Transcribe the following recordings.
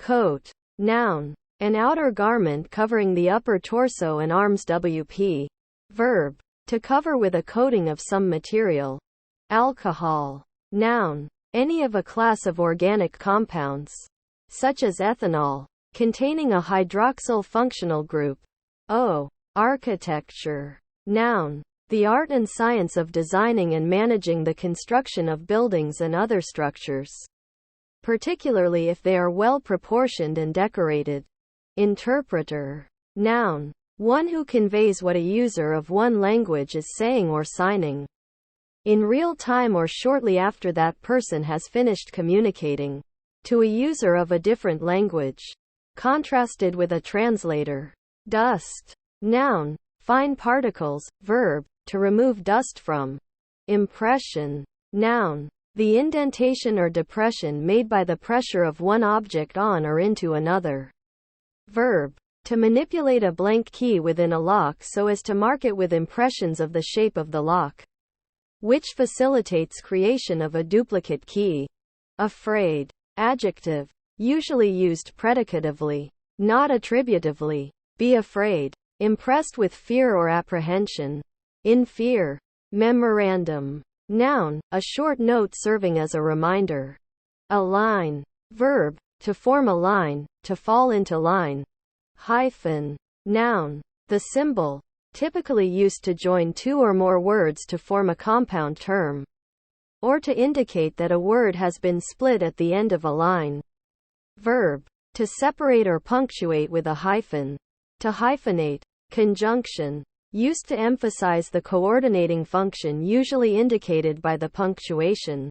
Coat. Noun. An outer garment covering the upper torso and arms. WP. Verb. To cover with a coating of some material. Alcohol. Noun. Any of a class of organic compounds, such as ethanol, containing a hydroxyl functional group. O. Architecture. Noun. The art and science of designing and managing the construction of buildings and other structures, particularly if they are well proportioned and decorated. Interpreter. Noun. One who conveys what a user of one language is saying or signing, in real time or shortly after that person has finished communicating, to a user of a different language. Contrasted with a translator. Dust. Noun. Fine particles. Verb. To remove dust from. Impression. Noun. The indentation or depression made by the pressure of one object on or into another. Verb. To manipulate a blank key within a lock so as to mark it with impressions of the shape of the lock, which facilitates creation of a duplicate key. Afraid. Adjective. Usually used predicatively, not attributively. Be afraid. Impressed with fear or apprehension. In fear. Memorandum. Noun. A short note serving as a reminder. Align. Verb. To form a line, to fall into line. Hyphen. Noun. The symbol, typically used to join two or more words to form a compound term, or to indicate that a word has been split at the end of a line. Verb. To separate or punctuate with a hyphen. To hyphenate. Conjunction. Used to emphasize the coordinating function usually indicated by the punctuation.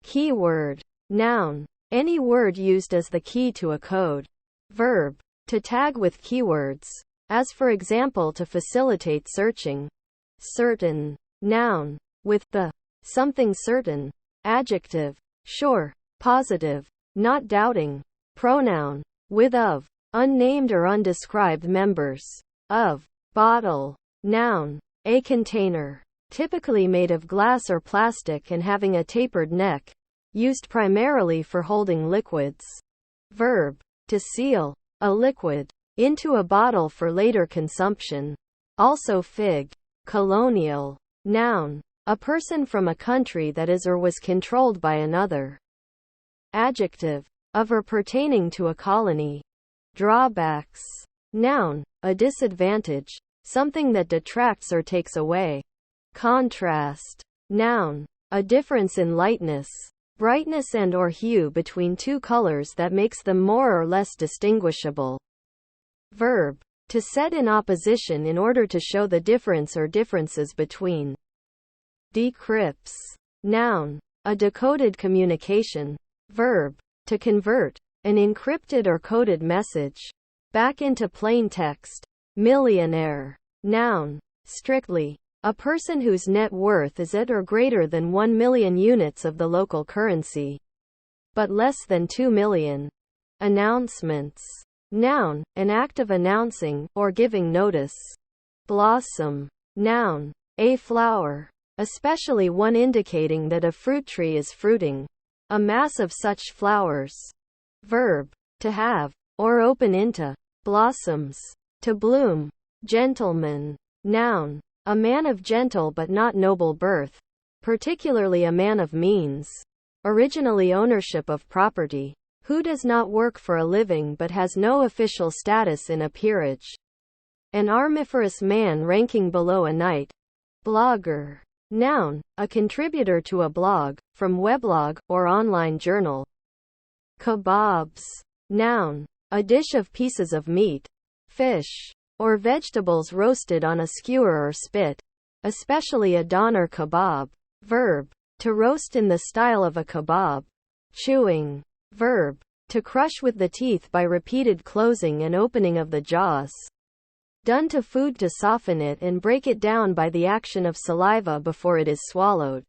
Keyword. Noun. Any word used as the key to a code. Verb. To tag with keywords, as for example to facilitate searching. Certain. Noun. With the. Something certain. Adjective. Sure. Positive. Not doubting. Pronoun. With of. Unnamed or undescribed members. Of. Bottle. Noun. A container. Typically made of glass or plastic and having a tapered neck. Used primarily for holding liquids. Verb. To seal. A liquid. Into a bottle for later consumption. Also fig. Colonial. Noun. A person from a country that is or was controlled by another. Adjective. Of or pertaining to a colony. Drawbacks. Noun. A disadvantage. Something that detracts or takes away. Contrast. Noun. A difference in lightness, brightness and or hue between two colors that makes them more or less distinguishable. Verb. To set in opposition in order to show the difference or differences between. Decrypts. Noun. A decoded communication. Verb. To convert an encrypted or coded message back into plain text. Millionaire. Noun. Strictly. A person whose net worth is at or greater than 1 million units of the local currency, but less than 2 million. Announcements. Noun. An act of announcing, or giving notice. Blossom. Noun. A flower, especially one indicating that a fruit tree is fruiting. A mass of such flowers. Verb. To have, or open into, blossoms. To bloom. Gentleman. Noun. A man of gentle but not noble birth, particularly a man of means. Originally ownership of property. Who does not work for a living but has no official status in a peerage. An armiferous man ranking below a knight. Blogger. Noun. A contributor to a blog, from weblog, or online journal. Kebabs. Noun. A dish of pieces of meat, fish, or vegetables roasted on a skewer or spit, especially a doner kebab. Verb. To roast in the style of a kebab. Chewing. Verb. To crush with the teeth by repeated closing and opening of the jaws. Done to food to soften it and break it down by the action of saliva before it is swallowed.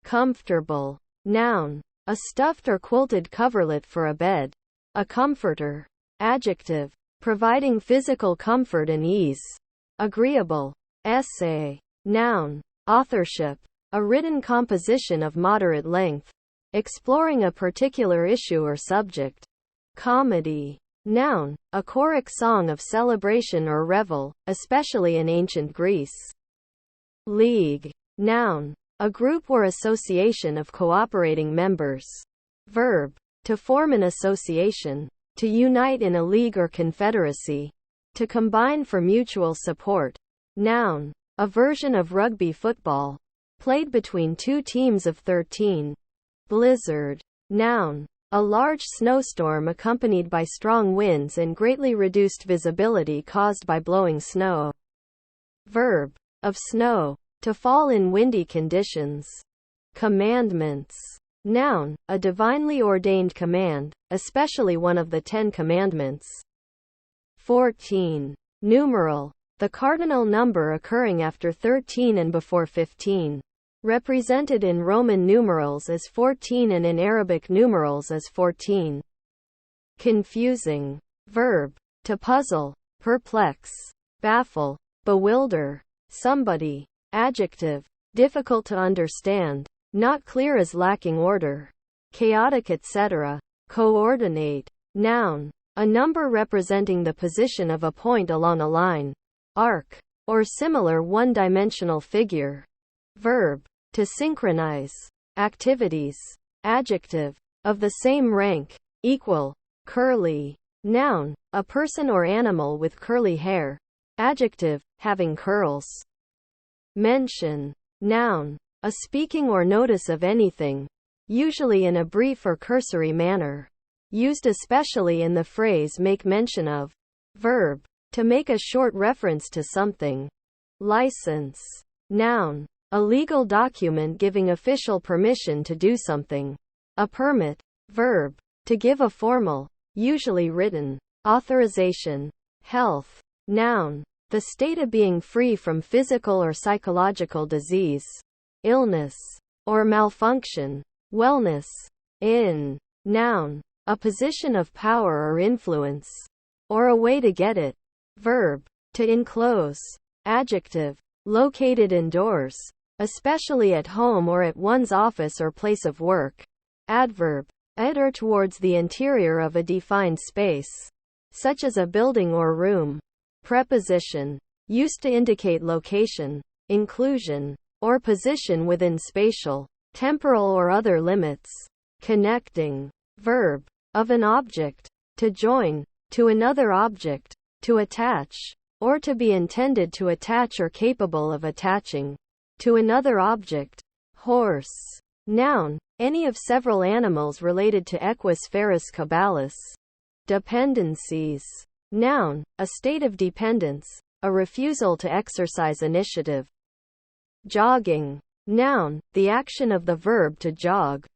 Comfortable. Noun. A stuffed or quilted coverlet for a bed. A comforter. Adjective. Providing physical comfort and ease. Agreeable. Essay. Noun. Authorship. A written composition of moderate length, exploring a particular issue or subject. Comedy. Noun, a choric song of celebration or revel, especially in ancient Greece. League. Noun, a group or association of cooperating members. Verb, to form an association, to unite in a league or confederacy, to combine for mutual support. Noun, a version of rugby football, played between two teams of 13. Blizzard. Noun, a large snowstorm accompanied by strong winds and greatly reduced visibility caused by blowing snow. Verb, of snow, to fall in windy conditions. Commandments. Noun, a divinely ordained command, especially one of the 10 Commandments. 14. Numeral, the cardinal number occurring after 13 and before 15. Represented in Roman numerals as 14 and in Arabic numerals as 14. Confusing. Verb, to puzzle, perplex, baffle, bewilder somebody. Adjective, difficult to understand, not clear as lacking order, chaotic etc. Coordinate. Noun, a number representing the position of a point along a line, arc, or similar one-dimensional figure. Verb, to synchronize. Activities. Adjective, of the same rank, equal, curly. Noun, a person or animal with curly hair. Adjective, having curls. Mention. Noun, a speaking or notice of anything, usually in a brief or cursory manner. Used especially in the phrase make mention of. Verb, to make a short reference to something. License. Noun, a legal document giving official permission to do something. A permit. Verb, to give a formal, usually written, authorization. Health. Noun, the state of being free from physical or psychological disease, illness, or malfunction. Wellness. In. Noun, a position of power or influence, or a way to get it. Verb, to enclose. Adjective, located indoors, especially at home or at one's office or place of work. Adverb, at or towards the interior of a defined space, such as a building or room. Preposition, used to indicate location, inclusion, or position within spatial, temporal or other limits. Connecting. Verb, of an object, to join, to another object, to attach, or to be intended to attach or capable of attaching, to another object. Horse. Noun, any of several animals related to Equus ferus caballus. Dependencies. Noun, a state of dependence, a refusal to exercise initiative. Jogging. Noun, the action of the verb to jog.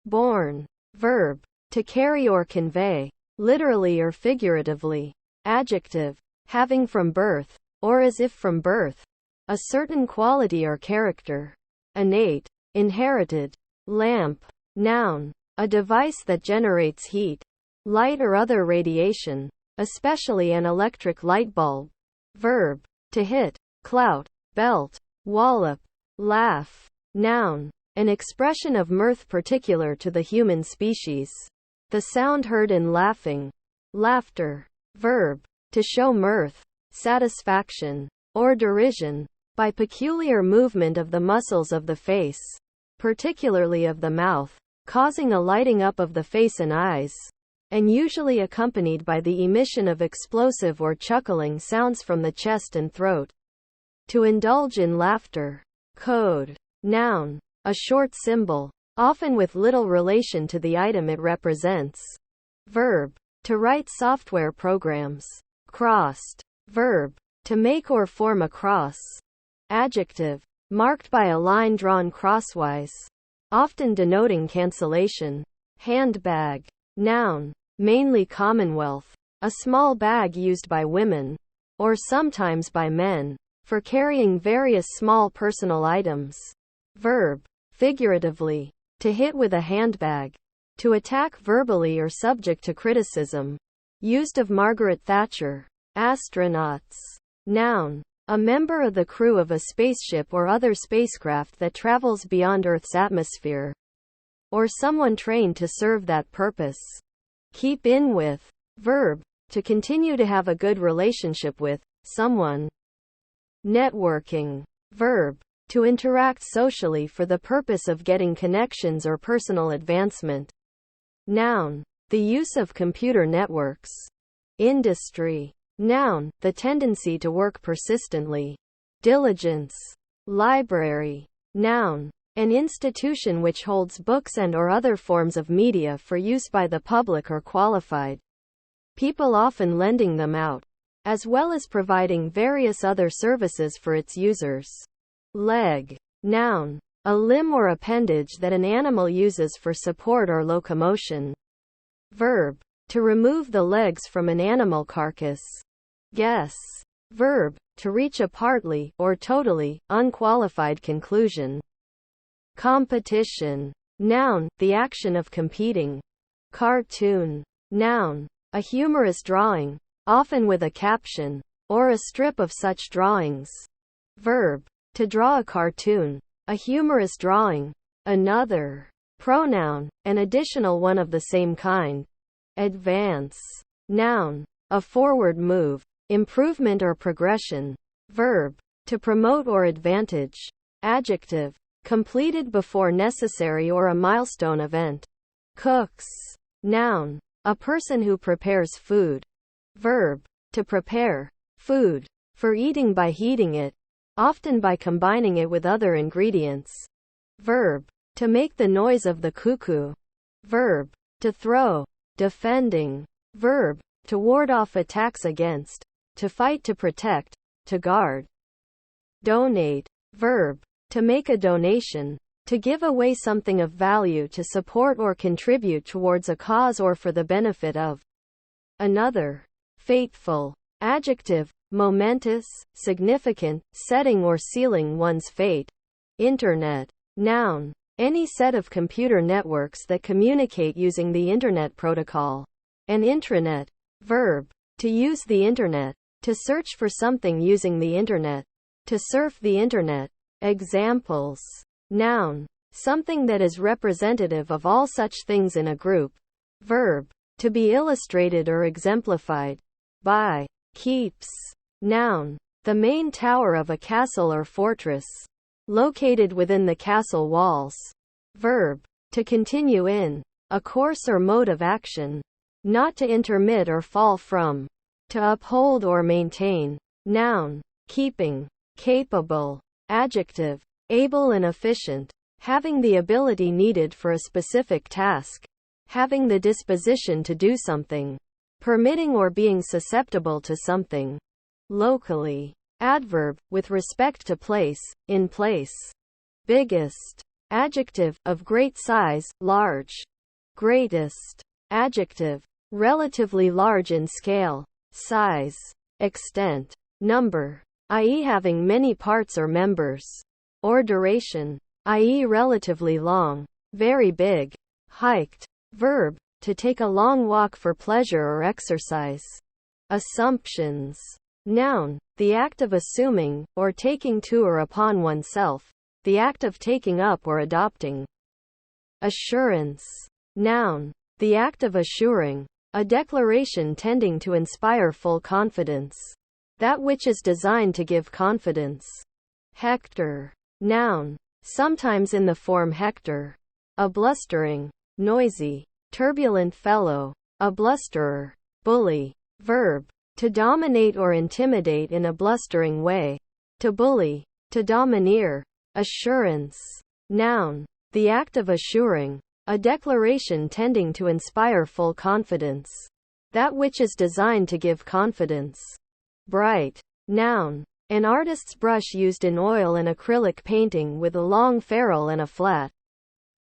Born. Verb, to carry or convey, literally or figuratively. Adjective, having from birth, or as if from birth, a certain quality or character. Innate, inherited. Lamp. Noun, a device that generates heat, light or other radiation, especially an electric light bulb. Verb, to hit, clout, belt, wallop, laugh. Noun, an expression of mirth particular to the human species. The sound heard in laughing. Laughter. Verb, to show mirth, satisfaction, or derision, by peculiar movement of the muscles of the face, particularly of the mouth, causing a lighting up of the face and eyes, and usually accompanied by the emission of explosive or chuckling sounds from the chest and throat. To indulge in laughter. Code. Noun, a short symbol, often with little relation to the item it represents. Verb, to write software programs. Crossed. Verb, to make or form a cross. Adjective, marked by a line drawn crosswise, often denoting cancellation. Handbag. Noun, mainly Commonwealth, a small bag used by women, or sometimes by men, for carrying various small personal items. Verb, figuratively, to hit with a handbag, to attack verbally or subject to criticism. Used of Margaret Thatcher. Astronauts. Noun, a member of the crew of a spaceship or other spacecraft that travels beyond Earth's atmosphere, or someone trained to serve that purpose. Keep in with. Verb. To continue to have a good relationship with someone. Networking. Verb. To interact socially for the purpose of getting connections or personal advancement. Noun. The use of computer networks. Industry. Noun. The tendency to work persistently. Diligence. Library. Noun. An institution which holds books and or other forms of media for use by the public or qualified people, often lending them out, as well as providing various other services for its users. Leg. Noun. A limb or appendage that an animal uses for support or locomotion. Verb. To remove the legs from an animal carcass. Guess. Verb. To reach a partly, or totally, unqualified conclusion. Competition. Noun. The action of competing. Cartoon. Noun. A humorous drawing, often with a caption, or a strip of such drawings. Verb. To draw a cartoon. A humorous drawing. Another. Pronoun. An additional one of the same kind. Advance. Noun. A forward move, improvement or progression. Verb. To promote or advantage. Adjective. Completed before necessary or a milestone event. Cooks. Noun. A person who prepares food. Verb. To prepare food for eating by heating it, often by combining it with other ingredients. Verb. To make the noise of the cuckoo. Verb. To throw. Defending. Verb. To ward off attacks against. To fight, to protect. To guard. Donate. Verb. To make a donation. To give away something of value to support or contribute towards a cause or for the benefit of another. Fateful. Adjective. Momentous, significant, setting or sealing one's fate. Internet. Noun. Any set of computer networks that communicate using the Internet protocol. An intranet. Verb. To use the Internet. To search for something using the Internet. To surf the Internet. Examples. Noun. Something that is representative of all such things in a group. Verb. To be illustrated or exemplified by. Keeps. Noun. The main tower of a castle or fortress. Located within the castle walls. Verb. To continue in a course or mode of action. Not to intermit or fall from. To uphold or maintain. Noun. Keeping. Capable. Adjective. Able and efficient. Having the ability needed for a specific task. Having the disposition to do something. Permitting or being susceptible to something. Locally. Adverb. With respect to place, in place. Biggest. Adjective. Of great size, large. Greatest. Adjective. Relatively large in scale, size, extent. Number. I.e. having many parts or members. Or duration, i.e. relatively long, very big. Hiked. Verb. To take a long walk for pleasure or exercise. Assumptions. Noun. The act of assuming, or taking to or upon oneself. The act of taking up or adopting. Assurance. Noun. The act of assuring. A declaration tending to inspire full confidence. That which is designed to give confidence. Hector. Noun. Sometimes in the form hector. A blustering, noisy, turbulent fellow. A blusterer. Bully. Verb. To dominate or intimidate in a blustering way. To bully. To domineer. Assurance. Noun. The act of assuring. A declaration tending to inspire full confidence. That which is designed to give confidence. Bright. Noun. An artist's brush used in oil and acrylic painting with a long ferrule and a flat,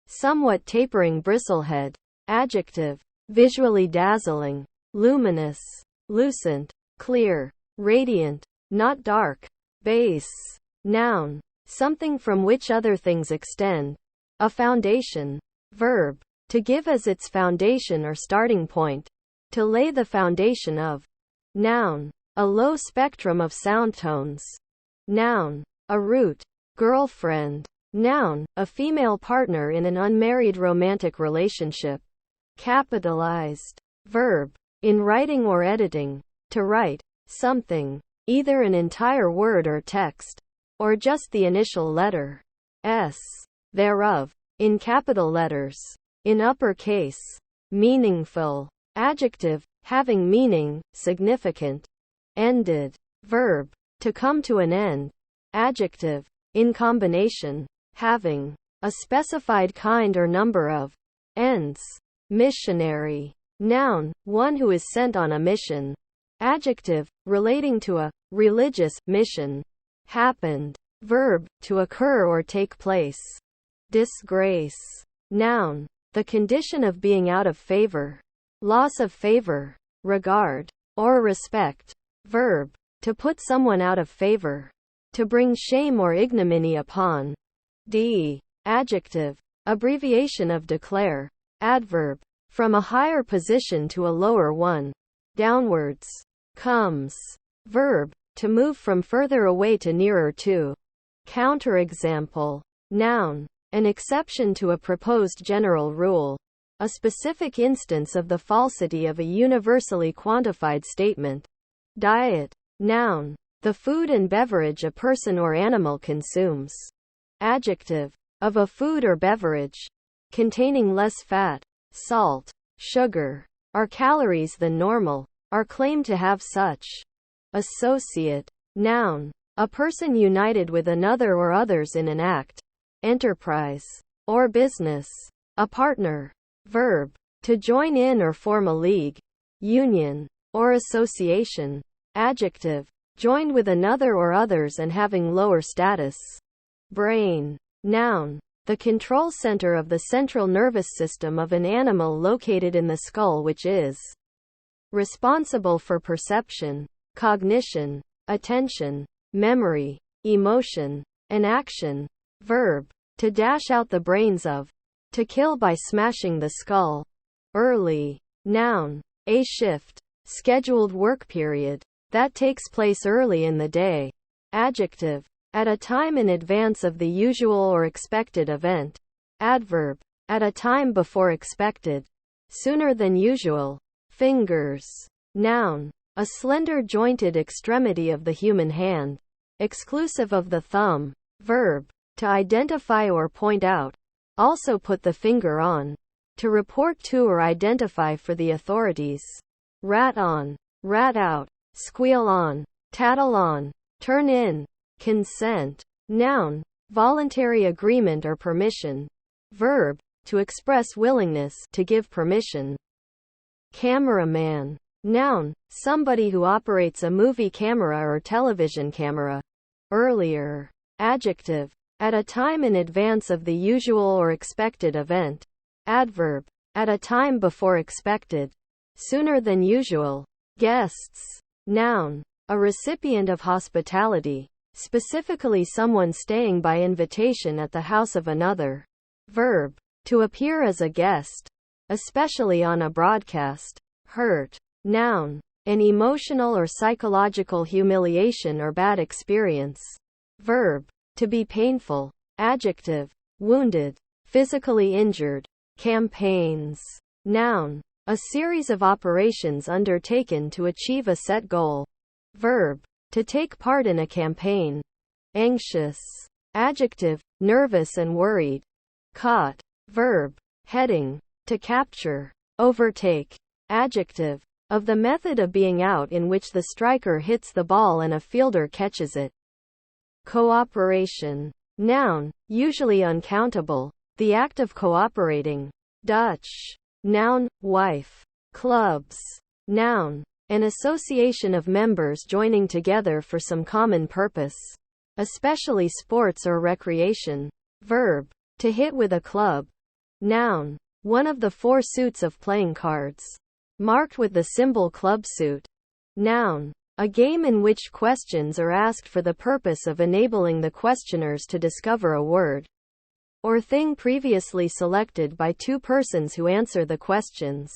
somewhat tapering bristlehead. Adjective. Visually dazzling. Luminous. Lucent. Clear. Radiant. Not dark. Base. Noun. Something from which other things extend. A foundation. Verb. To give as its foundation or starting point. To lay the foundation of. Noun. A low spectrum of sound tones. Noun. A root. Girlfriend. Noun. A female partner in an unmarried romantic relationship. Capitalized. Verb. In writing or editing. To write something. Either an entire word or text. Or just the initial letter. S. Thereof. In capital letters. In uppercase. Meaningful. Adjective. Having meaning, significant. Ended. Verb. To come to an end. Adjective. In combination. Having a specified kind or number of ends. Missionary. Noun. One who is sent on a mission. Adjective. Relating to a religious mission. Happened. Verb. To occur or take place. Disgrace. Noun. The condition of being out of favor. Loss of favor. Regard. Or respect. Verb. To put someone out of favor. To bring shame or ignominy upon. Adjective. Abbreviation of declare. Adverb. From a higher position to a lower one. Downwards. Comes. Verb. To move from further away to nearer to. Counterexample. Noun. An exception to a proposed general rule. A specific instance of the falsity of a universally quantified statement. Diet. Noun. The food and beverage a person or animal consumes. Adjective. Of a food or beverage. Containing less fat, salt, sugar, or calories than normal, are claimed to have such. Associate. Noun. A person united with another or others in an act, enterprise, or business. A partner. Verb. To join in or form a league, union, or association. Adjective. Joined with another or others and having lower status. Brain. Noun. The control center of the central nervous system of an animal located in the skull, which is responsible for perception, cognition, attention, memory, emotion, and action. Verb. To dash out the brains of. To kill by smashing the skull. Early. Noun. A shift. Scheduled work period. That takes place early in the day. Adjective. At a time in advance of the usual or expected event. Adverb. At a time before expected. Sooner than usual. Fingers. Noun. A slender jointed extremity of the human hand. Exclusive of the thumb. Verb. To identify or point out. Also put the finger on. To report to or identify for the authorities. Rat on. Rat out. Squeal on. Tattle on. Turn in. Consent. Noun. Voluntary agreement or permission. Verb. To express willingness, to give permission. Cameraman. Noun. Somebody who operates a movie camera or television camera. Earlier. Adjective. At a time in advance of the usual or expected event. Adverb. At a time before expected. Sooner than usual. Guests. Noun. A recipient of hospitality. Specifically someone staying by invitation at the house of another. Verb. To appear as a guest. Especially on a broadcast. Hurt. Noun. An emotional or psychological humiliation or bad experience. Verb. To be painful. Adjective. Wounded. Physically injured. Campaigns. Noun. A series of operations undertaken to achieve a set goal. Verb. To take part in a campaign. Anxious. Adjective. Nervous and worried. Caught. Verb. Heading. To capture. Overtake. Adjective. Of the method of being out in which the striker hits the ball and a fielder catches it. Cooperation. Noun. Usually uncountable. The act of cooperating. Dutch. Noun. Wife. Clubs. Noun. An association of members joining together for some common purpose. Especially sports or recreation. Verb. To hit with a club. Noun. One of the 4 suits of playing cards. Marked with the symbol club suit. Noun. A game in which questions are asked for the purpose of enabling the questioners to discover a word or thing previously selected by 2 persons who answer the questions.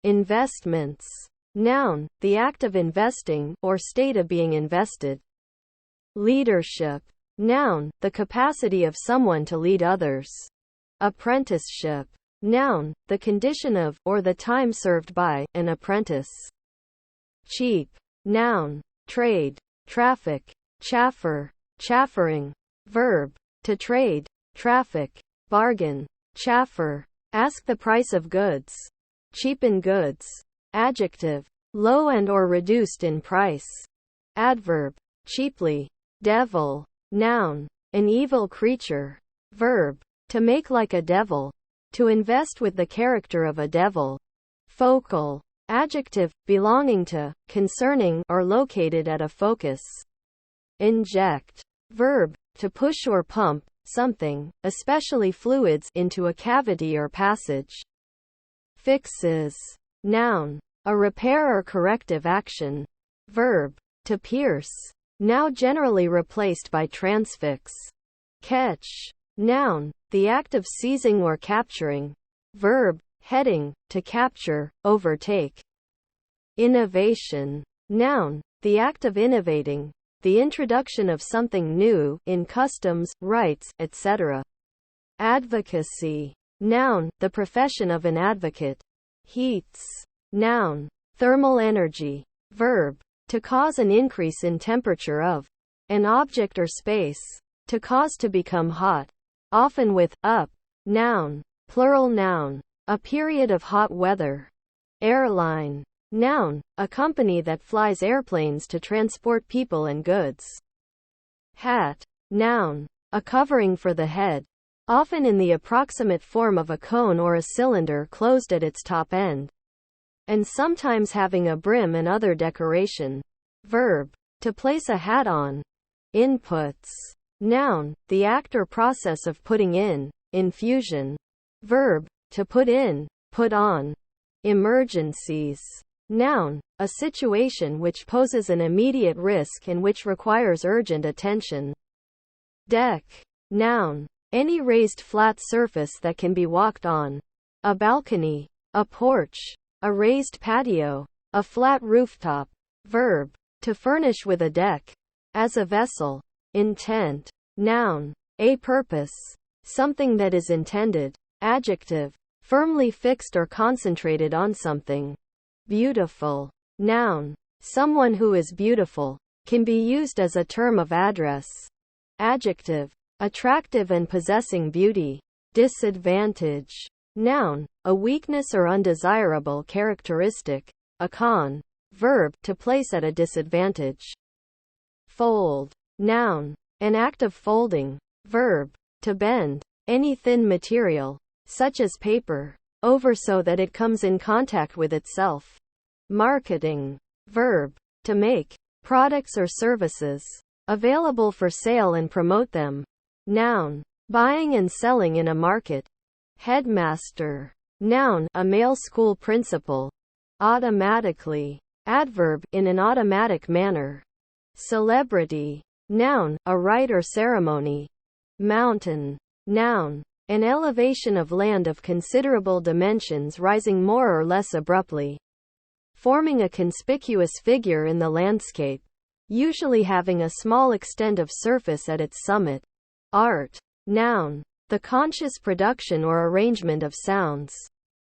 Investments. Noun. The act of investing, or state of being invested. Leadership. Noun. The capacity of someone to lead others. Apprenticeship. Noun, the condition of, or the time served by, an apprentice. Cheap. Noun, trade, traffic, chaffer, chaffering. Verb, to trade, traffic, bargain, chaffer. Ask the price of goods. Cheapen goods. Adjective, low and or reduced in price. Adverb, cheaply. Devil. Noun, an evil creature. Verb, to make like a devil. To invest with the character of a devil. Focal. Adjective, belonging to, concerning, or located at a focus. Inject. Verb, to push or pump something, especially fluids, into a cavity or passage. Fixes. Noun, a repair or corrective action. Verb, to pierce. Now generally replaced by transfix. Catch. Noun, the act of seizing or capturing. Verb, heading, to capture, overtake. Innovation. Noun, the act of innovating, the introduction of something new, in customs, rights, etc. Advocacy. Noun, the profession of an advocate. Heats. Noun, thermal energy. Verb, to cause an increase in temperature of an object or space. To cause to become hot. Often with up. Noun, plural noun, a period of hot weather. Airline. Noun, a company that flies airplanes to transport people and goods. Hat. Noun, a covering for the head. Often in the approximate form of a cone or a cylinder closed at its top end. And sometimes having a brim and other decoration. Verb, to place a hat on. Inputs. Noun, the act or process of putting in, infusion. Verb, to put in, put on. Emergencies. Noun, a situation which poses an immediate risk and which requires urgent attention. Deck. Noun, any raised flat surface that can be walked on. A balcony, a porch, a raised patio, a flat rooftop. Verb, to furnish with a deck. As a vessel. Intent. Noun, a purpose. Something that is intended. Adjective, firmly fixed or concentrated on something. Beautiful. Noun, someone who is beautiful. Can be used as a term of address. Adjective, attractive and possessing beauty. Disadvantage. Noun, a weakness or undesirable characteristic. A con. Verb, to place at a disadvantage. Fold. Noun, an act of folding. Verb, to bend any thin material, such as paper, over so that it comes in contact with itself. Marketing. Verb, to make products or services available for sale and promote them. Noun, buying and selling in a market. Headmaster. Noun, a male school principal. Automatically. Adverb, in an automatic manner. Celebrity. Noun, a rite or ceremony. Mountain. Noun, an elevation of land of considerable dimensions rising more or less abruptly, forming a conspicuous figure in the landscape, usually having a small extent of surface at its summit. Art. Noun, the conscious production or arrangement of sounds,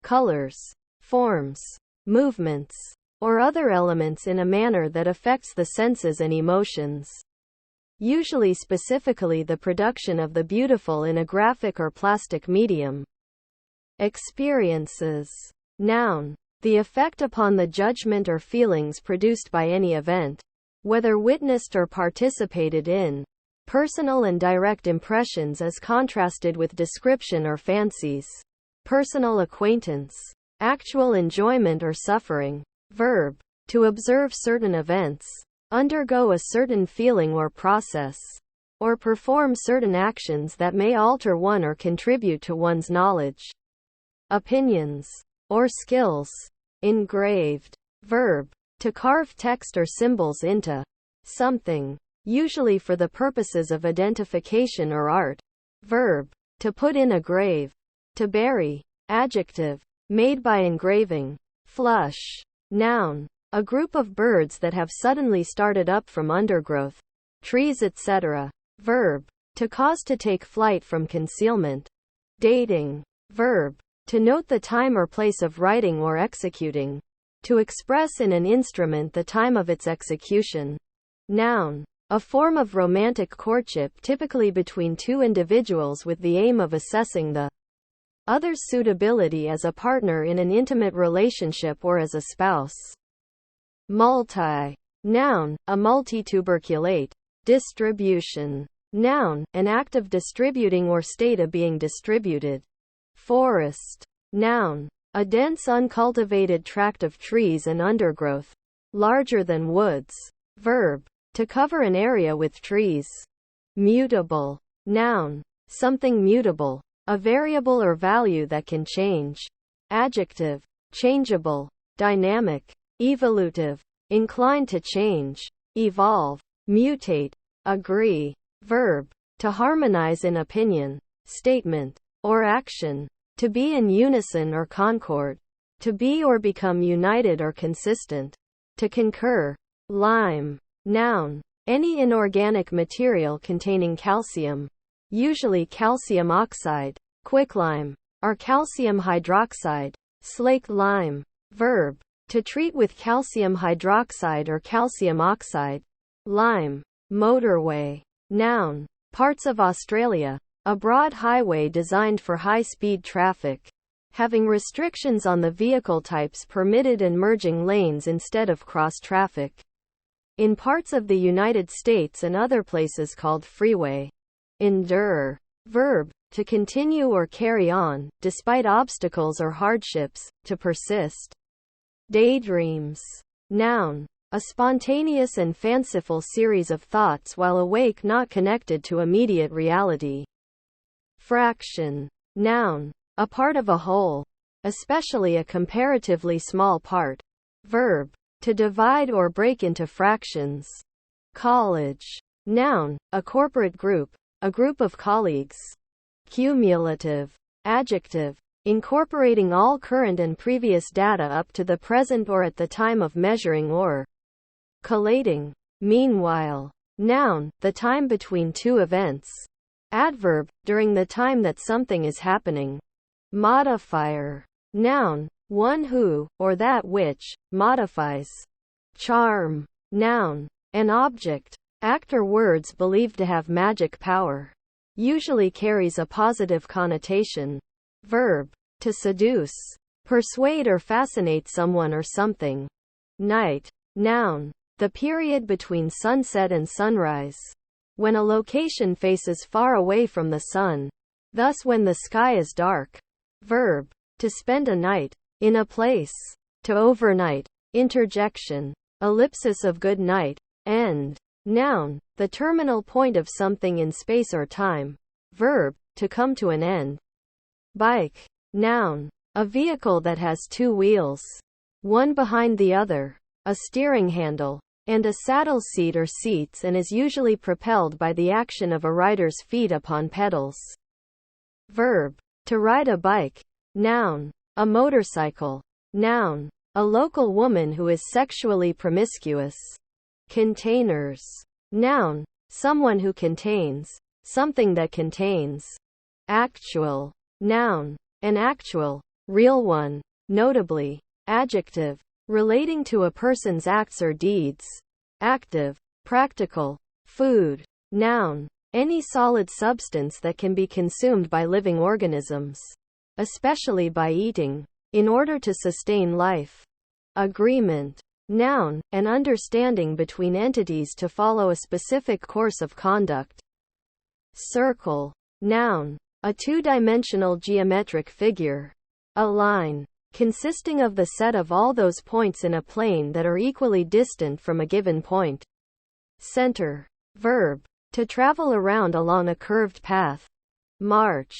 colors, forms, movements, or other elements in a manner that affects the senses and emotions. Usually specifically the production of the beautiful in a graphic or plastic medium. Experiences. Noun, the effect upon the judgment or feelings produced by any event, whether witnessed or participated in. Personal and direct impressions as contrasted with description or fancies. Personal acquaintance. Actual enjoyment or suffering. Verb, to observe certain events, undergo a certain feeling or process, or perform certain actions that may alter one or contribute to one's knowledge, opinions, or skills. Engraved. Verb, to carve text or symbols into something, usually for the purposes of identification or art. Verb, to put in a grave. To bury. Adjective, made by engraving. Flush. Noun, a group of birds that have suddenly started up from undergrowth, trees, etc. Verb, to cause to take flight from concealment. Dating. Verb, To note the time or place of writing or executing. To express in an instrument the time of its execution. Noun. A form of romantic courtship typically between two individuals with the aim of assessing the other's suitability as a partner in an intimate relationship or as a spouse. Multi. Noun. A multituberculate. Distribution. Noun. An act of distributing or state of being distributed. Forest. Noun. A dense uncultivated tract of trees and undergrowth. Larger than woods. Verb. To cover an area with trees. Mutable. Noun. Something mutable. A variable or value that can change. Adjective. Changeable. Dynamic. Evolutive. Inclined to change. Evolve. Mutate. Agree. Verb. To harmonize in opinion, statement, or action. To be in unison or concord. To be or become united or consistent. To concur. Lime. Noun. Any inorganic material containing calcium. Usually calcium oxide, quicklime, or calcium hydroxide, slaked lime. Verb. To treat with calcium hydroxide or calcium oxide. Lime. Motorway. Noun. Parts of Australia. A broad highway designed for high-speed traffic, having restrictions on the vehicle types permitted and merging lanes instead of cross-traffic. In parts of the United States and other places called freeway. Endure. Verb. To continue or carry on, despite obstacles or hardships, to persist. Daydreams. Noun. A spontaneous and fanciful series of thoughts while awake not connected to immediate reality. Fraction. Noun. A part of a whole. Especially a comparatively small part. Verb. To divide or break into fractions. College. Noun. A corporate group. A group of colleagues. Cumulative. Adjective. Incorporating all current and previous data up to the present or at the time of measuring or collating. Meanwhile. Noun. The time between two events. Adverb. During the time that something is happening. Modifier. Noun. One who, or that which, modifies. Charm. Noun. An object, act or words believed to have magic power. Usually carries a positive connotation. Verb. To seduce. Persuade or fascinate someone or something. Night. Noun. The period between sunset and sunrise. When a location faces far away from the sun. Thus when the sky is dark. Verb. To spend a night. In a place. To overnight. Interjection. Ellipsis of good night. End. Noun. The terminal point of something in space or time. Verb. To come to an end. Bike. Noun. A vehicle that has two wheels. One behind the other. A steering handle. And a saddle seat or seats and is usually propelled by the action of a rider's feet upon pedals. Verb. To ride a bike. Noun. A motorcycle. Noun. A local woman who is sexually promiscuous. Containers. Noun. Someone who contains. Something that contains. Actual. Noun. An actual, real one. Notably. Adjective. Relating to a person's acts or deeds. Active. Practical. Food. Noun. Any solid substance that can be consumed by living organisms. Especially by eating. In order to sustain life. Agreement. Noun. An understanding between entities to follow a specific course of conduct. Circle. Noun. A two-dimensional geometric figure. A line. Consisting of the set of all those points in a plane that are equally distant from a given point. Center. Verb. To travel around along a curved path. March.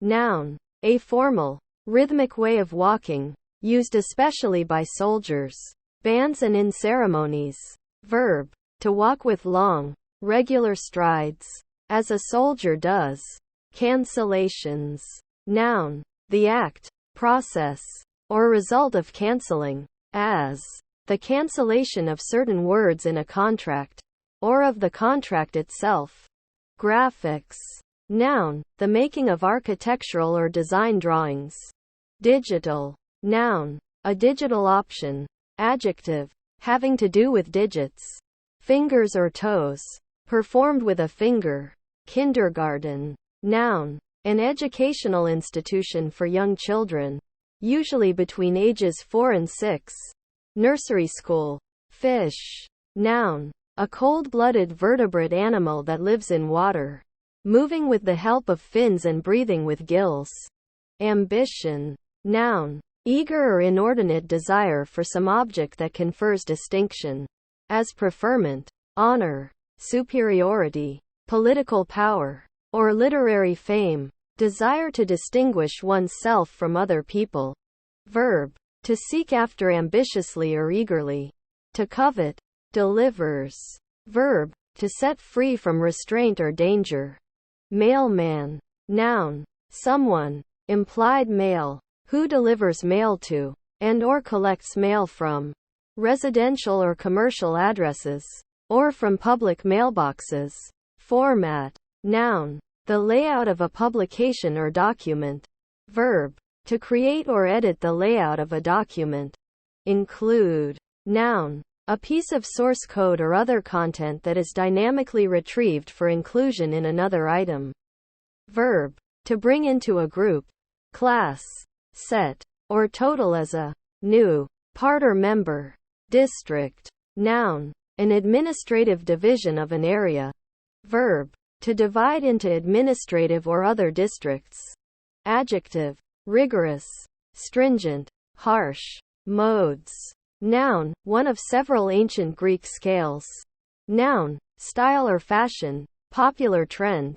Noun. A formal, rhythmic way of walking, used especially by soldiers, bands and in ceremonies. Verb. To walk with long, regular strides, as a soldier does. Cancellations. Noun. The act, process, or result of canceling, as the cancellation of certain words in a contract, or of the contract itself. Graphics. Noun. The making of architectural or design drawings. Digital. Noun. A digital option. Adjective. Having to do with digits. Fingers or toes. Performed with a finger. Kindergarten. Noun. An educational institution for young children, usually between ages 4 and 6. Nursery school. Fish. Noun. A cold-blooded vertebrate animal that lives in water, moving with the help of fins and breathing with gills. Ambition. Noun. Eager or inordinate desire for some object that confers distinction, as preferment, honor, superiority, political power, or literary fame. Desire to distinguish oneself from other people. Verb. To seek after ambitiously or eagerly. To covet. Delivers. Verb. To set free from restraint or danger. Mailman. Noun. Someone, implied male, who delivers mail to, and/or collects mail from, residential or commercial addresses, or from public mailboxes. Format. Noun. The layout of a publication or document. Verb. To create or edit the layout of a document. Include. Noun. A piece of source code or other content that is dynamically retrieved for inclusion in another item. Verb. To bring into a group, class, set, or total as a new part or member. District. Noun. An administrative division of an area. Verb. To divide into administrative or other districts. Adjective. Rigorous, stringent, harsh. Modes. Noun. One of several ancient Greek scales. Noun. Style or fashion, popular trend.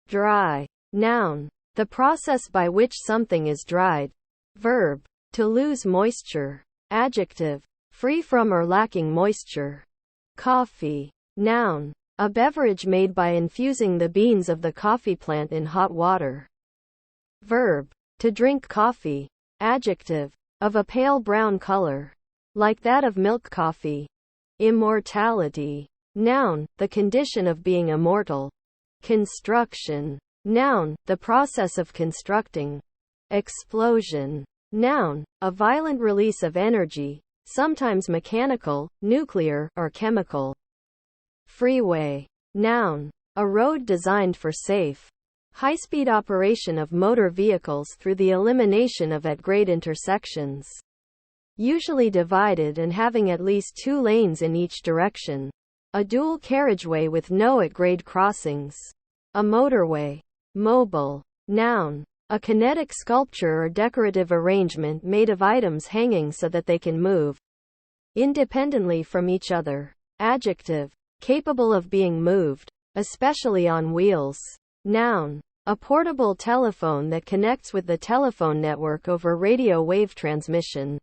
Dry. Noun. The process by which something is dried. Verb. To lose moisture. Adjective. Free from or lacking moisture. Coffee. Noun. A beverage made by infusing the beans of the coffee plant in hot water. Verb. To drink coffee. Adjective. Of a pale brown color, like that of milk coffee. Immortality. Noun. The condition of being immortal. Construction. Noun. The process of constructing. Explosion. Noun. A violent release of energy, sometimes mechanical, nuclear, or chemical. Freeway. Noun. A road designed for safe, high-speed operation of motor vehicles through the elimination of at-grade intersections. Usually divided and having at least 2 lanes in each direction. A dual carriageway with no at-grade crossings. A motorway. Mobile. Noun. A kinetic sculpture or decorative arrangement made of items hanging so that they can move independently from each other. Adjective. Capable of being moved, especially on wheels. Noun. A portable telephone that connects with the telephone network over radio wave transmission.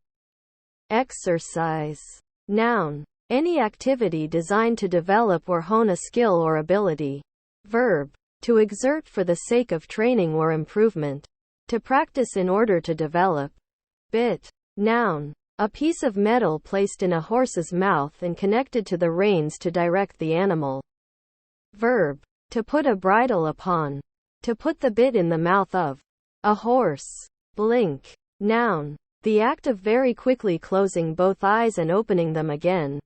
Exercise. Noun. Any activity designed to develop or hone a skill or ability. Verb. To exert for the sake of training or improvement. To practice in order to develop. Bit. Noun. A piece of metal placed in a horse's mouth and connected to the reins to direct the animal. Verb. To put a bridle upon. To put the bit in the mouth of a horse. Blink. Noun. The act of very quickly closing both eyes and opening them again.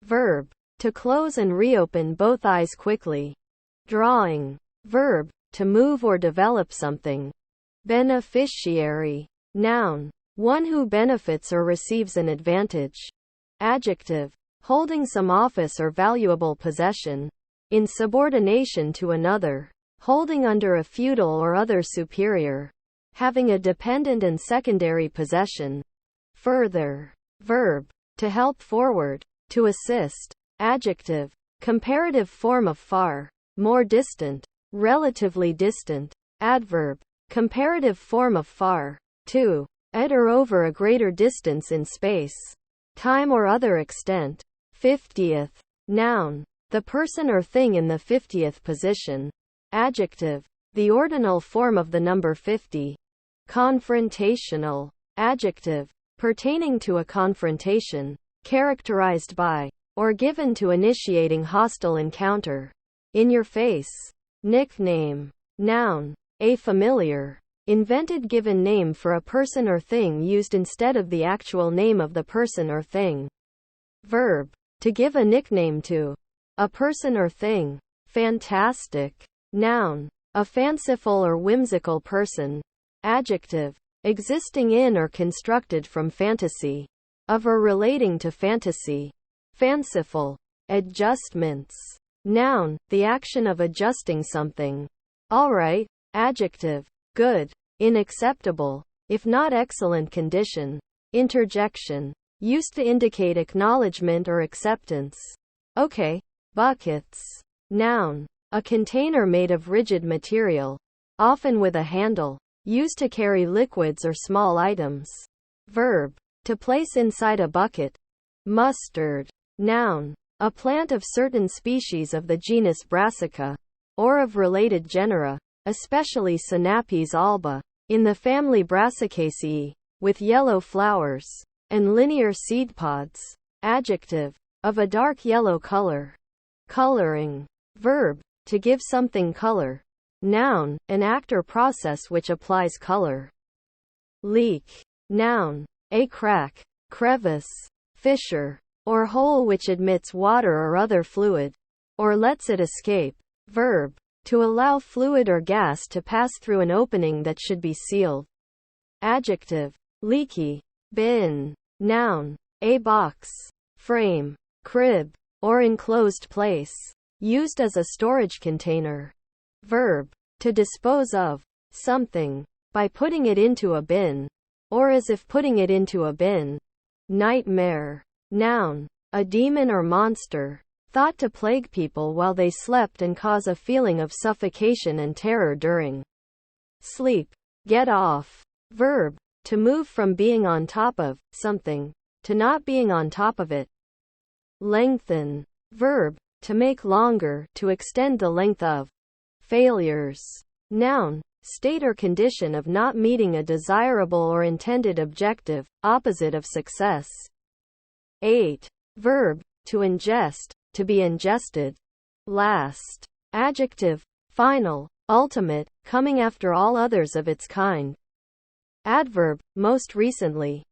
Verb. To close and reopen both eyes quickly. Drawing. Verb. To move or develop something. Beneficiary. Noun. One who benefits or receives an advantage. Adjective. Holding some office or valuable possession. In subordination to another. Holding under a feudal or other superior. Having a dependent and secondary possession. Further. Verb. To help forward. To assist. Adjective. Comparative form of far. More distant. Relatively distant. Adverb. Comparative form of far. To. At or over a greater distance in space, time or other extent. 50th. Noun. The person or thing in the 50th position. Adjective. The ordinal form of the number 50. Confrontational. Adjective. Pertaining to a confrontation, characterized by, or given to initiating hostile encounter. In your face. Nickname. Noun. A familiar, Invented given name for a person or thing used instead of the actual name of the person or thing. Verb. To give a nickname to a person or thing. Fantastic. Noun. A fanciful or whimsical person. Adjective. Existing in or constructed from fantasy. Of or relating to fantasy. Fanciful. Adjustments. Noun. The action of adjusting something. Alright. Adjective. Good. In acceptable, if not excellent condition. Interjection. Used to indicate acknowledgement or acceptance. Okay. Buckets. Noun. A container made of rigid material, often with a handle, used to carry liquids or small items. Verb. To place inside a bucket. Mustard. Noun. A plant of certain species of the genus Brassica, or of related genera, especially Sinapis alba, in the family Brassicaceae, with yellow flowers and linear seed pods. Adjective. Of a dark yellow color. Coloring. Verb. To give something color. Noun. An act or process which applies color. Leak. Noun. A crack, crevice, fissure, or hole which admits water or other fluid, or lets it escape. Verb. To allow fluid or gas to pass through an opening that should be sealed. Adjective. Leaky. Bin. Noun. A box, frame, crib, or enclosed place, used as a storage container. Verb. To dispose of something by putting it into a bin, or as if putting it into a bin. Nightmare. Noun. A demon or monster, thought to plague people while they slept and cause a feeling of suffocation and terror during sleep. Get off. Verb. To move from being on top of something to not being on top of it. Lengthen. Verb. To make longer, to extend the length of. Failures. Noun. State or condition of not meeting a desirable or intended objective, opposite of success. 8. Verb. To ingest, to be ingested. Last. Adjective. Final, ultimate, coming after all others of its kind. Adverb. Most recently.